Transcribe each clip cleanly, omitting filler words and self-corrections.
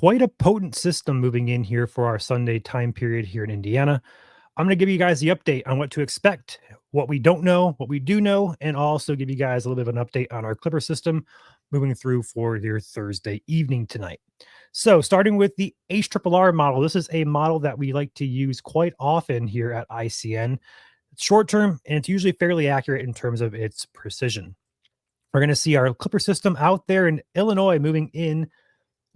quite a potent system moving in here for our Sunday time period here in Indiana. I'm going to give you guys the update on what to expect, what we don't know, what we do know, and also give you guys a little bit of an update on our Clipper system moving through for your Thursday evening tonight. So, starting with the HRRR model, this is a model that we like to use quite often here at ICN. It's short term and it's usually fairly accurate in terms of its precision. We're going to see our Clipper system out there in Illinois moving in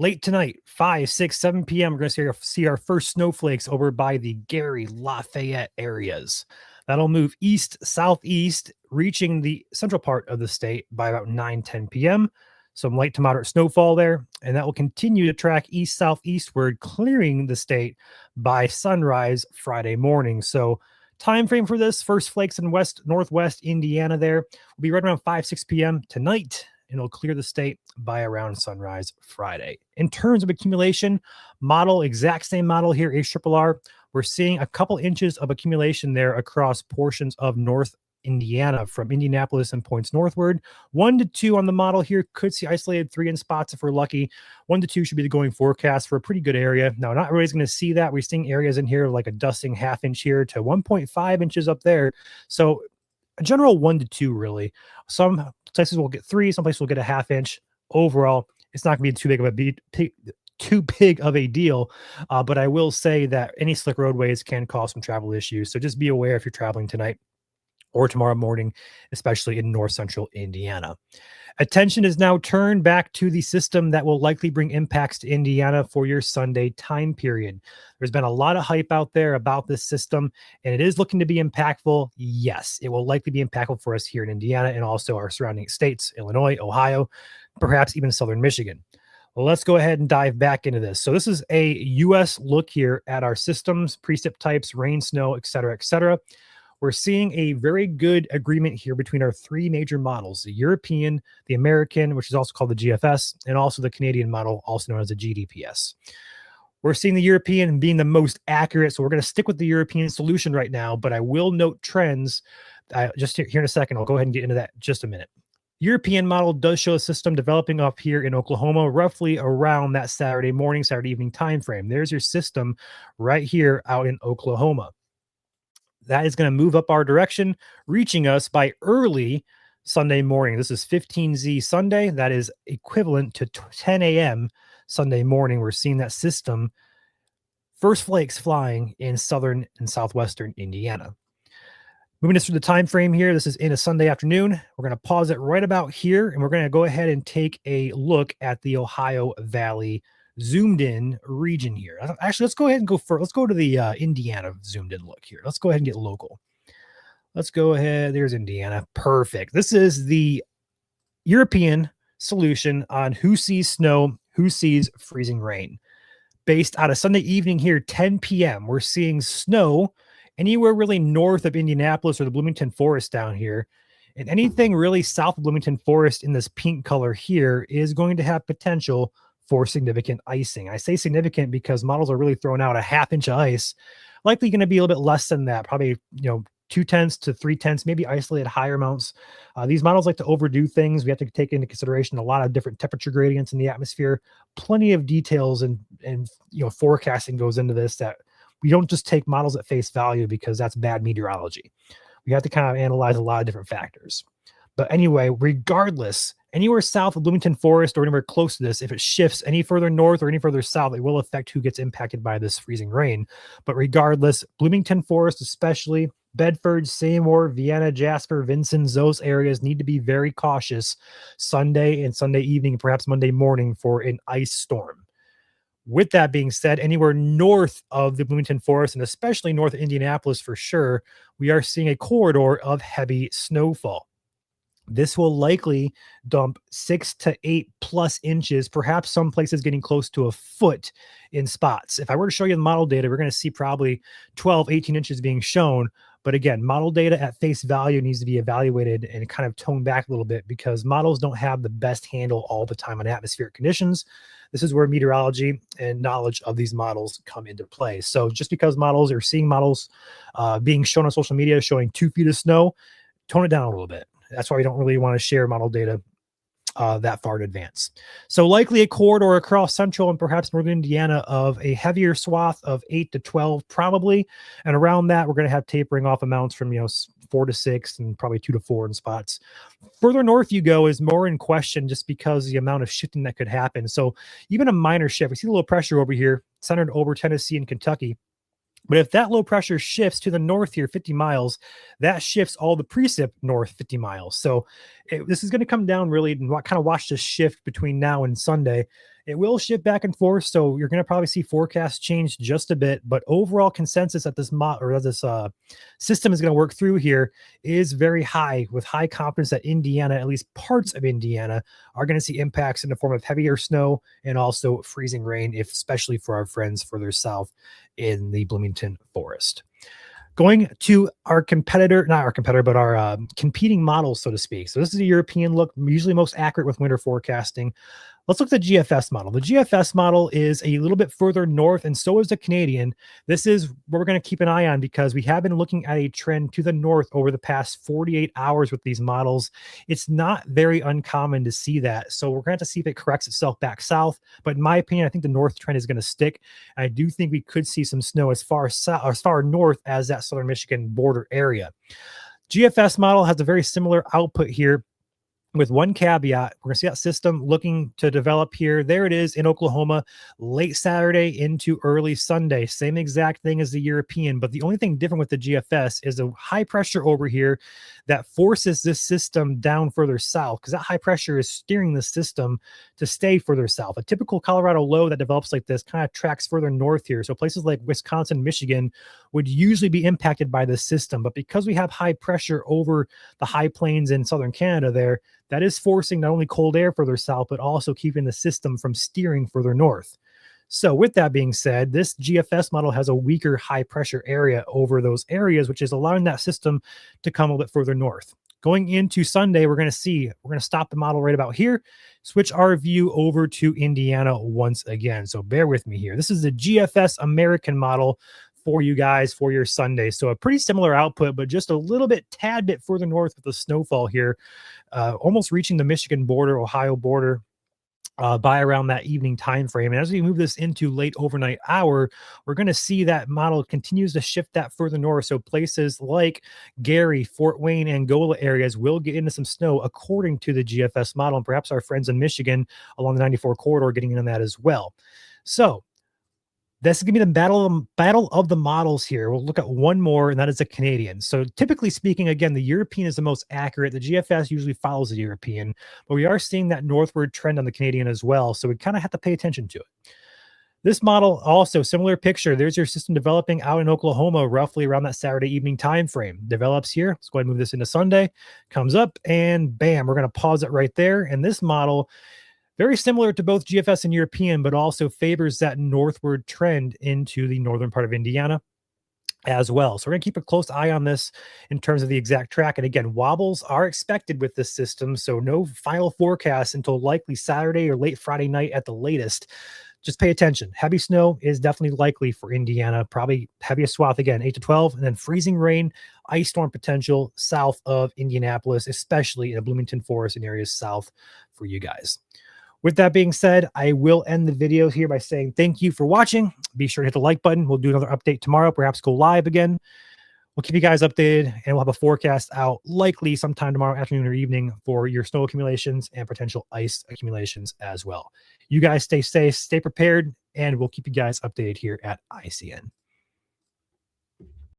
late tonight, 5, 6, 7 p.m. We're going to see our first snowflakes over by the Gary, Lafayette areas. That'll move east, southeast, reaching the central part of the state by about 9, 10 p.m. Some light to moderate snowfall there, and that will continue to track east, southeastward, clearing the state by sunrise Friday morning. So time frame for this, first flakes in northwest Indiana there will be right around 5, 6 p.m. tonight, and it'll clear the state by around sunrise Friday. In terms of accumulation, model, exact same model here, HRRR, we're seeing a couple inches of accumulation there across portions of North Indiana from Indianapolis and points northward. 1 to 2 on the model here. Could see isolated 3 in spots if we're lucky. 1 to 2 should be the going forecast for a pretty good area. Now, not everybody's going to see that. We're seeing areas in here like a dusting ½ inch here to 1.5 inches up there. So a general 1 to 2, really. Some places will get 3, some places will get a ½ inch. Overall, it's not going to be too big of a deal, but I will say that any slick roadways can cause some travel issues. So just be aware if you're traveling tonight or tomorrow morning, especially in north central Indiana. Attention is now turned back to the system that will likely bring impacts to Indiana for your Sunday time period. There's been a lot of hype out there about this system, and it is looking to be impactful. Yes, it will likely be impactful for us here in Indiana and also our surrounding states, Illinois, Ohio, perhaps even southern Michigan. Well, let's go ahead and dive back into this. So this is a U.S. look here at our systems, precip types, rain, snow, et cetera, et cetera. We're seeing a very good agreement here between our 3 major models, the European, the American, which is also called the GFS, and also the Canadian model, also known as the GDPS. We're seeing the European being the most accurate, so we're going to stick with the European solution right now, but I will note trends just here in a second. I'll go ahead and get into that in just a minute. European model does show a system developing up here in Oklahoma, roughly around that Saturday morning, Saturday evening time frame. There's your system right here out in Oklahoma. That is going to move up our direction, reaching us by early Sunday morning. This is 15Z Sunday. That is equivalent to 10 a.m. Sunday morning. We're seeing that system, first flakes flying in southern and southwestern Indiana. Moving us through the time frame here, this is in a Sunday afternoon. We're going to pause it right about here, and we're going to go ahead and take a look at the Ohio Valley zoomed in region here. Actually, let's go ahead and go first. Let's go to the Indiana zoomed in look here. Let's go ahead and get local. Let's go ahead. There's Indiana. Perfect. This is the European solution on who sees snow, who sees freezing rain. Based out of Sunday evening here, 10 p.m., we're seeing snow anywhere really north of Indianapolis or the Bloomington Forest down here. And anything really south of Bloomington Forest in this pink color here is going to have potential for significant icing. I say significant because models are really throwing out a ½ inch of ice, likely going to be a little bit less than that, probably 2/10 to 3/10, maybe isolated higher amounts. These models like to overdo things. We have to take into consideration a lot of different temperature gradients in the atmosphere. Plenty of details and forecasting goes into this, that we don't just take models at face value because that's bad meteorology. We have to kind of analyze a lot of different factors. But anyway, regardless, anywhere south of Bloomington Forest or anywhere close to this, if it shifts any further north or any further south, it will affect who gets impacted by this freezing rain. But regardless, Bloomington Forest especially, Bedford, Seymour, Vienna, Jasper, Vincennes, those areas need to be very cautious Sunday and Sunday evening, perhaps Monday morning, for an ice storm. With that being said, anywhere north of the Bloomington Forest, and especially north of Indianapolis for sure, we are seeing a corridor of heavy snowfall. This will likely dump 6 to 8+ inches, perhaps some places getting close to a foot in spots. If I were to show you the model data, we're going to see probably 12, 18 inches being shown. But again, model data at face value needs to be evaluated and kind of toned back a little bit because models don't have the best handle all the time on atmospheric conditions. This is where meteorology and knowledge of these models come into play. So just because models are seeing models being shown on social media showing 2 feet of snow, tone it down a little bit. That's why we don't really want to share model data that far in advance. So likely a corridor across central and perhaps northern Indiana of a heavier swath of 8 to 12 probably. And around that, we're going to have tapering off amounts from, 4 to 6 and probably 2 to 4 in spots. Further north you go is more in question just because the amount of shifting that could happen. So even a minor shift, we see a little pressure over here centered over Tennessee and Kentucky. But if that low pressure shifts to the north here 50 miles, that shifts all the precip north 50 miles. So this is going to come down really and kind of watch this shift between now and Sunday. It will shift back and forth. So you're going to probably see forecasts change just a bit. But overall consensus at this system is going to work through here is very high, with high confidence that Indiana, at least parts of Indiana, are going to see impacts in the form of heavier snow and also freezing rain, especially for our friends further south in the Bloomington Forest. Going to our competitor, not our competitor, but our competing models, so to speak. So this is a European look, usually most accurate with winter forecasting. Let's look at the GFS model. The GFS model is a little bit further north, and so is the Canadian. This is what we're going to keep an eye on because we have been looking at a trend to the north over the past 48 hours with these models. It's not very uncommon to see that. So we're going to have to see if it corrects itself back south. But in my opinion, I think the north trend is going to stick. I do think we could see some snow as far south, as far north as that southern Michigan border area. GFS model has a very similar output here, with one caveat. We're going to see that system looking to develop here. There it is in Oklahoma, late Saturday into early Sunday. Same exact thing as the European, but the only thing different with the GFS is a high pressure over here that forces this system down further south, because that high pressure is steering the system to stay further south. A typical Colorado low that develops like this kind of tracks further north here. So places like Wisconsin, Michigan would usually be impacted by this system, but because we have high pressure over the high plains in southern Canada there, that is forcing not only cold air further south, but also keeping the system from steering further north. So with that being said, this GFS model has a weaker high pressure area over those areas, which is allowing that system to come a little bit further north. Going into Sunday, we're going to stop the model right about here, switch our view over to Indiana once again. So bear with me here. This is the GFS American model for you guys for your Sunday. So a pretty similar output, but just a tad bit further north with the snowfall here, almost reaching the Michigan border, Ohio border, by around that evening time frame. And as we move this into late overnight hour, we're going to see that model continues to shift that further north. So places like Gary, Fort Wayne, Angola areas will get into some snow according to the GFS model, and perhaps our friends in Michigan along the 94 corridor getting in on that as well. So this is going to be the battle of the models here. We'll look at one more, and that is the Canadian. So typically speaking, again, the European is the most accurate. The GFS usually follows the European, but we are seeing that northward trend on the Canadian as well. So we kind of have to pay attention to it. This model also similar picture. There's your system developing out in Oklahoma, roughly around that Saturday evening time frame. Develops here. Let's go ahead and move this into Sunday. Comes up and bam, we're going to pause it right there. And this model, very similar to both GFS and European, but also favors that northward trend into the northern part of Indiana as well. So we're going to keep a close eye on this in terms of the exact track. And again, wobbles are expected with this system. So no final forecast until likely Saturday or late Friday night at the latest. Just pay attention. Heavy snow is definitely likely for Indiana, probably heaviest swath again, 8 to 12, and then freezing rain, ice storm potential south of Indianapolis, especially in the Bloomington Forest and areas south for you guys. With that being said, I will end the video here by saying thank you for watching. Be sure to hit the like button. We'll do another update tomorrow, perhaps go live again. We'll keep you guys updated, and we'll have a forecast out likely sometime tomorrow afternoon or evening for your snow accumulations and potential ice accumulations as well. You guys stay safe, stay prepared, and we'll keep you guys updated here at ICN.